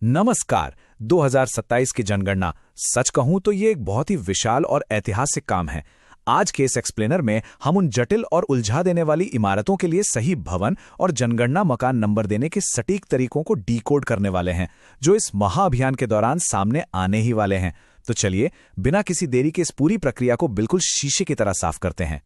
नमस्कार। 2027 की जनगणना, सच कहूं तो ये एक बहुत ही विशाल और ऐतिहासिक काम है। आज के इस एक्सप्लेनर में हम उन जटिल और उलझा देने वाली इमारतों के लिए सही भवन और जनगणना मकान नंबर देने के सटीक तरीकों को डीकोड करने वाले हैं, जो इस महाअभियान के दौरान सामने आने ही वाले हैं। तो चलिए, बिना किसी देरी के इस पूरी प्रक्रिया को बिल्कुल शीशे की तरह साफ करते हैं।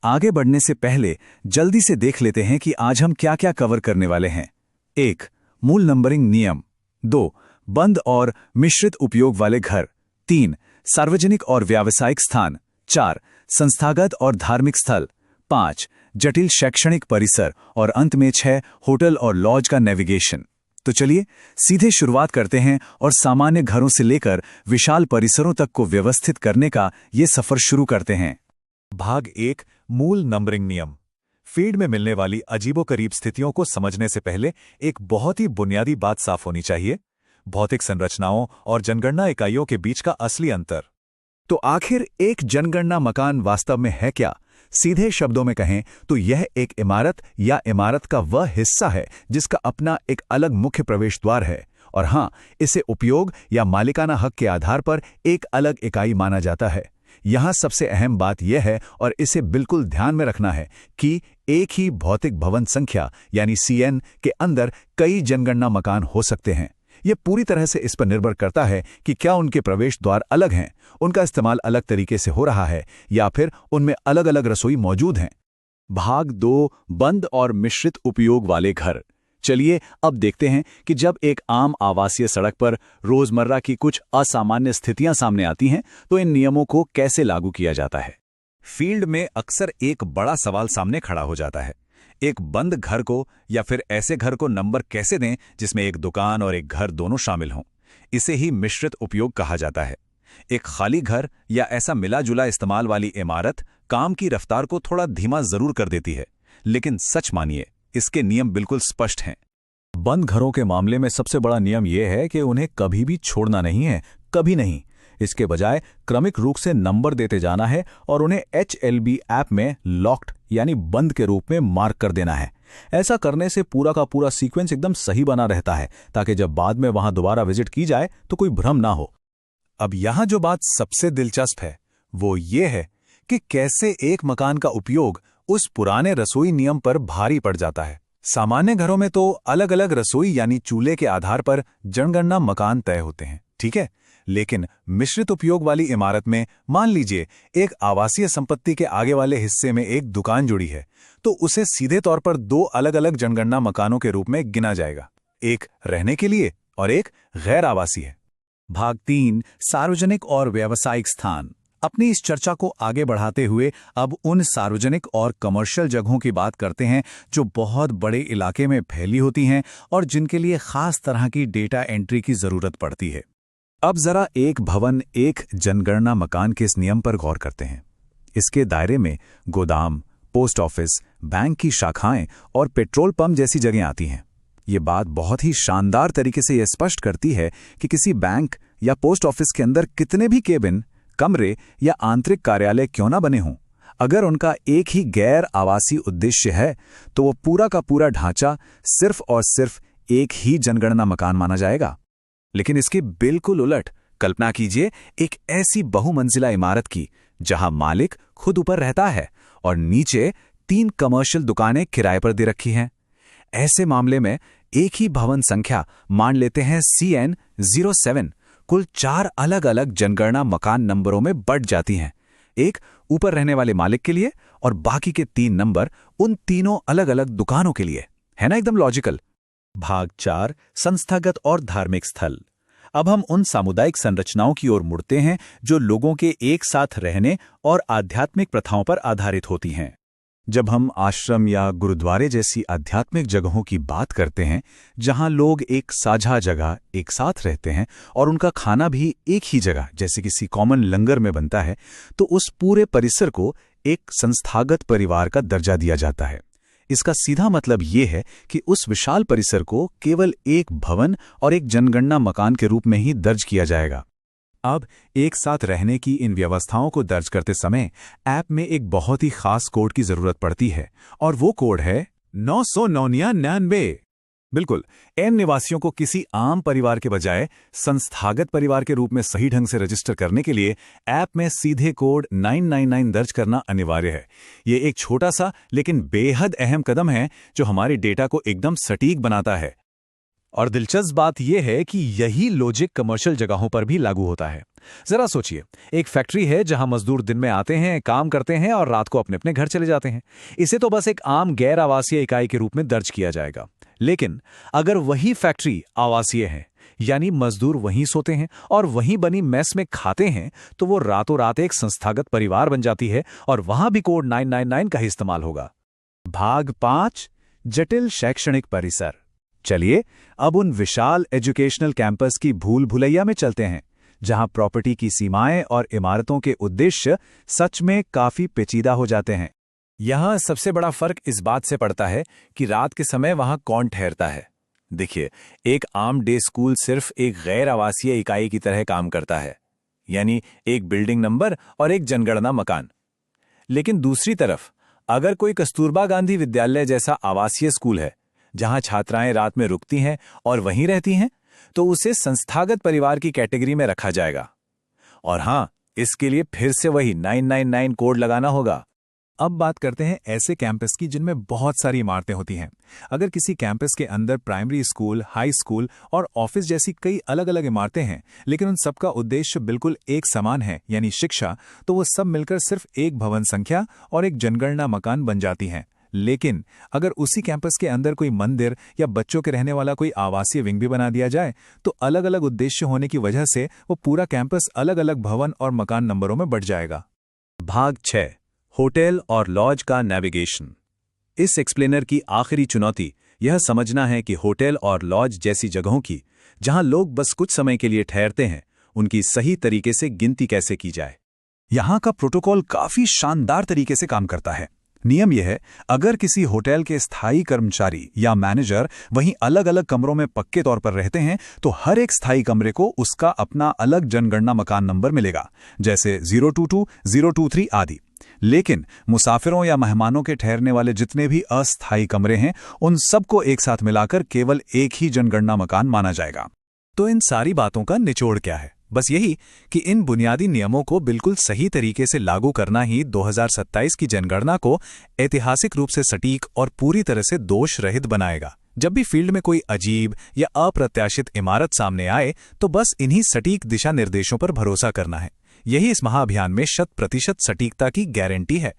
आगे बढ़ने से पहले जल्दी से देख लेते हैं कि आज हम क्या क्या कवर करने वाले हैं। 1. मूल नंबरिंग नियम। 2. बंद और मिश्रित उपयोग वाले घर। 3. सार्वजनिक और व्यावसायिक स्थान। 4. संस्थागत और धार्मिक स्थल। 5. जटिल शैक्षणिक परिसर। और अंत में 6. होटल और लॉज का नेविगेशन। तो चलिए सीधे शुरुआत करते हैं और सामान्य घरों से लेकर विशाल परिसरों तक को व्यवस्थित करने का ये सफर शुरू करते हैं। भाग 1, मूल नंबरिंग नियम। फील्ड में मिलने वाली अजीबोगरीब स्थितियों को समझने से पहले एक बहुत ही बुनियादी बात साफ होनी चाहिए: भौतिक संरचनाओं और जनगणना इकाइयों के बीच का असली अंतर। तो आखिर एक जनगणना मकान वास्तव में है क्या? सीधे शब्दों में कहें तो यह एक इमारत या इमारत का वह हिस्सा है जिसका अपना एक अलग मुख्य प्रवेश द्वार है, और हां, इसे उपयोग या मालिकाना हक के आधार पर एक अलग इकाई माना जाता है। यहां सबसे अहम बात यह है, और इसे बिल्कुल ध्यान में रखना है, कि एक ही भौतिक भवन संख्या यानी CN के अंदर कई जनगणना मकान हो सकते हैं। यह पूरी तरह से इस पर निर्भर करता है कि क्या उनके प्रवेश द्वार अलग हैं, उनका इस्तेमाल अलग तरीके से हो रहा है, या फिर उनमें अलग अलग रसोई मौजूद हैं। भाग 2, बंद और मिश्रित उपयोग वाले घर। चलिए अब देखते हैं कि जब एक आम आवासीय सड़क पर रोजमर्रा की कुछ असामान्य स्थितियां सामने आती हैं तो इन नियमों को कैसे लागू किया जाता है। फील्ड में अक्सर एक बड़ा सवाल सामने खड़ा हो जाता है: एक बंद घर को या फिर ऐसे घर को नंबर कैसे दें जिसमें एक दुकान और एक घर दोनों शामिल हों। इसे ही मिश्रित उपयोग कहा जाता है। एक खाली घर या ऐसा मिला जुला इस्तेमाल वाली इमारत काम की रफ्तार को थोड़ा धीमा जरूर कर देती है, लेकिन सच मानिए, इसके नियम बिल्कुल स्पष्ट हैं। बंद घरों के मामले में सबसे बड़ा नियम यह है कि उन्हें कभी भी छोड़ना नहीं है, कभी नहीं। इसके बजाय क्रमिक रूप से नंबर देते जाना है और उन्हें HLB ऐप में लॉक्ड यानी बंद के रूप में मार्क कर देना है। ऐसा करने से पूरा का पूरा सीक्वेंस एकदम सही बना रहता है, ताकि जब बाद में वहां दोबारा विजिट की जाए तो कोई भ्रम ना हो। अब यहां जो बात सबसे दिलचस्प है वो ये है कि कैसे एक मकान का उपयोग उस पुराने रसोई नियम पर भारी पड़ जाता है। सामान्य घरों में तो अलग अलग रसोई यानी चूल्हे के आधार पर जनगणना मकान तय होते हैं, ठीक है। लेकिन मिश्रित उपयोग वाली इमारत में मान लीजिए एक आवासीय संपत्ति के आगे वाले हिस्से में एक दुकान जुड़ी है, तो उसे सीधे तौर पर 2 अलग अलग जनगणना मकानों के रूप में गिना जाएगा, एक रहने के लिए और एक गैर आवासीय। भाग 3, सार्वजनिक और व्यावसायिक स्थान। अपनी इस चर्चा को आगे बढ़ाते हुए अब उन सार्वजनिक और कमर्शियल जगहों की बात करते हैं जो बहुत बड़े इलाके में फैली होती हैं और जिनके लिए खास तरह की डेटा एंट्री की जरूरत पड़ती है। अब जरा एक भवन एक जनगणना मकान के इस नियम पर गौर करते हैं। इसके दायरे में गोदाम, पोस्ट ऑफिस, बैंक की शाखाएं और पेट्रोल पंप जैसी जगहें आती हैं। ये बात बहुत ही शानदार तरीके से यह स्पष्ट करती है कि किसी बैंक या पोस्ट ऑफिस के अंदर कितने भी केबिन, कमरे या आंतरिक कार्यालय क्यों ना बने हों, अगर उनका एक ही गैर आवासीय उद्देश्य है तो वो पूरा का पूरा ढांचा सिर्फ और सिर्फ एक ही जनगणना मकान माना जाएगा। लेकिन इसके बिल्कुल उलट कल्पना कीजिए एक ऐसी बहुमंजिला इमारत की जहां मालिक खुद ऊपर रहता है और नीचे 3 कमर्शियल दुकानें किराए पर दे रखी हैं। ऐसे मामले में एक ही भवन संख्या, मान लेते हैं CN 07, कुल 4 अलग अलग जनगणना मकान नंबरों में बढ़ जाती हैं। एक ऊपर रहने वाले मालिक के लिए और बाकी के 3 नंबर उन तीनों अलग अलग दुकानों के लिए। है ना एकदम लॉजिकल। भाग 4, संस्थागत और धार्मिक स्थल। अब हम उन सामुदायिक संरचनाओं की ओर मुड़ते हैं जो लोगों के एक साथ रहने और आध्यात्मिक प्रथाओं पर आधारित होती हैं। जब हम आश्रम या गुरुद्वारे जैसी आध्यात्मिक जगहों की बात करते हैं, जहां लोग एक साझा जगह एक साथ रहते हैं और उनका खाना भी एक ही जगह जैसे किसी कॉमन लंगर में बनता है, तो उस पूरे परिसर को एक संस्थागत परिवार का दर्जा दिया जाता है। इसका सीधा मतलब ये है कि उस विशाल परिसर को केवल एक भवन और एक जनगणना मकान के रूप में ही दर्ज किया जाएगा। अब एक साथ रहने की इन व्यवस्थाओं को दर्ज करते समय ऐप में एक बहुत ही खास कोड की जरूरत पड़ती है, और वो कोड है 999। बिल्कुल, एन निवासियों को किसी आम परिवार के बजाय संस्थागत परिवार के रूप में सही ढंग से रजिस्टर करने के लिए ऐप में सीधे कोड 999 दर्ज करना अनिवार्य है। ये एक छोटा सा लेकिन बेहद अहम कदम है जो हमारे डेटा को एकदम सटीक बनाता है। और दिलचस्प बात यह है कि यही लॉजिक कमर्शियल जगहों पर भी लागू होता है। जरा सोचिए, एक फैक्ट्री है जहां मजदूर दिन में आते हैं, काम करते हैं और रात को अपने अपने घर चले जाते हैं। इसे तो बस एक आम गैर आवासीय इकाई के रूप में दर्ज किया जाएगा। लेकिन अगर वही फैक्ट्री आवासीय है, यानी मजदूर वहीं सोते हैं और वहीं बनी मेस में खाते हैं, तो वो रातों रात एक संस्थागत परिवार बन जाती है और वहां भी कोड 999 का ही इस्तेमाल होगा। भाग 5, जटिल शैक्षणिक परिसर। चलिए अब उन विशाल एजुकेशनल कैंपस की भूल भुलैया में चलते हैं, जहां प्रॉपर्टी की सीमाएं और इमारतों के उद्देश्य सच में काफी पेचीदा हो जाते हैं। यहां सबसे बड़ा फर्क इस बात से पड़ता है कि रात के समय वहां कौन ठहरता है। देखिए, एक आम डे स्कूल सिर्फ एक गैर आवासीय इकाई की तरह काम करता है, यानी एक बिल्डिंग नंबर और एक जनगणना मकान। लेकिन दूसरी तरफ अगर कोई कस्तूरबा गांधी विद्यालय जैसा आवासीय स्कूल है, जहां छात्राएं रात में रुकती हैं और वहीं रहती हैं, तो उसे संस्थागत परिवार की कैटेगरी में रखा जाएगा। और हां, इसके लिए फिर से वही 999 कोड लगाना होगा। अब बात करते हैं ऐसे कैंपस की जिनमें बहुत सारी इमारतें होती हैं। अगर किसी कैंपस के अंदर प्राइमरी स्कूल, हाई स्कूल और ऑफिस जैसी कई अलग अलग इमारतें हैं, लेकिन उन सबका उद्देश्य बिल्कुल एक समान है, यानी शिक्षा, तो वो सब मिलकर सिर्फ एक भवन संख्या और एक जनगणना मकान बन जाती हैं। लेकिन अगर उसी कैंपस के अंदर कोई मंदिर या बच्चों के रहने वाला कोई आवासीय विंग भी बना दिया जाए, तो अलग अलग उद्देश्य होने की वजह से वो पूरा कैंपस अलग अलग भवन और मकान नंबरों में बढ़ जाएगा। भाग 6, होटल और लॉज का नेविगेशन। इस एक्सप्लेनर की आखिरी चुनौती यह समझना है कि होटल और लॉज जैसी जगहों की, जहां लोग बस कुछ समय के लिए ठहरते हैं, उनकी सही तरीके से गिनती कैसे की जाए। यहां का प्रोटोकॉल काफी शानदार तरीके से काम करता है। नियम यह है, अगर किसी होटल के स्थायी कर्मचारी या मैनेजर वहीं अलग अलग कमरों में पक्के तौर पर रहते हैं, तो हर एक स्थायी कमरे को उसका अपना अलग जनगणना मकान नंबर मिलेगा, जैसे 022, 023 आदि। लेकिन मुसाफिरों या मेहमानों के ठहरने वाले जितने भी अस्थायी कमरे हैं, उन सबको एक साथ मिलाकर केवल एक ही जनगणना मकान माना जाएगा। तो इन सारी बातों का निचोड़ क्या है? बस यही कि इन बुनियादी नियमों को बिल्कुल सही तरीके से लागू करना ही 2027 की जनगणना को ऐतिहासिक रूप से सटीक और पूरी तरह से दोष रहित बनाएगा। जब भी फील्ड में कोई अजीब या अप्रत्याशित इमारत सामने आए, तो बस इन्हीं सटीक दिशा निर्देशों पर भरोसा करना है। यही इस महाअभियान में 100% सटीकता की गारंटी है।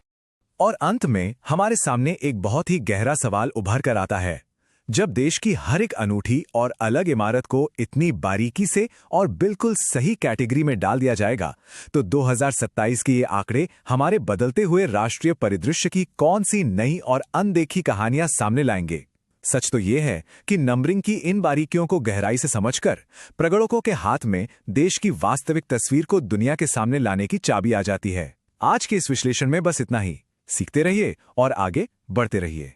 और अंत में हमारे सामने एक बहुत ही गहरा सवाल उभर कर आता है। जब देश की हर एक अनूठी और अलग इमारत को इतनी बारीकी से और बिल्कुल सही कैटेगरी में डाल दिया जाएगा, तो 2027 के ये आंकड़े हमारे बदलते हुए राष्ट्रीय परिदृश्य की कौन सी नई और अनदेखी कहानियां सामने लाएंगे। सच तो ये है कि नंबरिंग की इन बारीकियों को गहराई से समझकर प्रगणकों के हाथ में देश की वास्तविक तस्वीर को दुनिया के सामने लाने की चाबी आ जाती है। आज के इस विश्लेषण में बस इतना ही। सीखते रहिए और आगे बढ़ते रहिए।